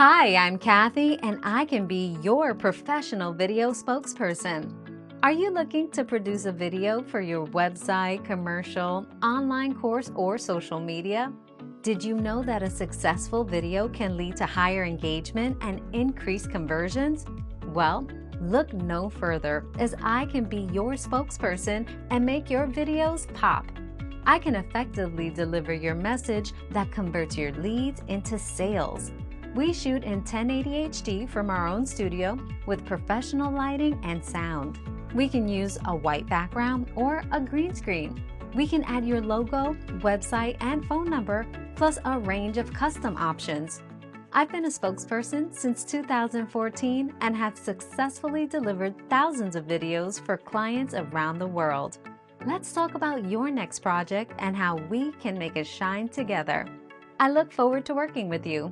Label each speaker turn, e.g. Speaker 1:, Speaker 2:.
Speaker 1: Hi, I'm Cathy, and I can be your professional video spokesperson. Are you looking to produce a video for your website, commercial, online course, or social media? Did you know that a successful video can lead to higher engagement and increased conversions? Well, look no further, as I can be your spokesperson and make your videos pop. I can effectively deliver your message that converts your leads into sales. We shoot in 1080 HD from our own studio with professional lighting and sound. We can use a white background or a green screen. We can add your logo, website, and phone number, plus a range of custom options. I've been a spokesperson since 2014 and have successfully delivered thousands of videos for clients around the world. Let's talk about your next project and how we can make it shine together. I look forward to working with you.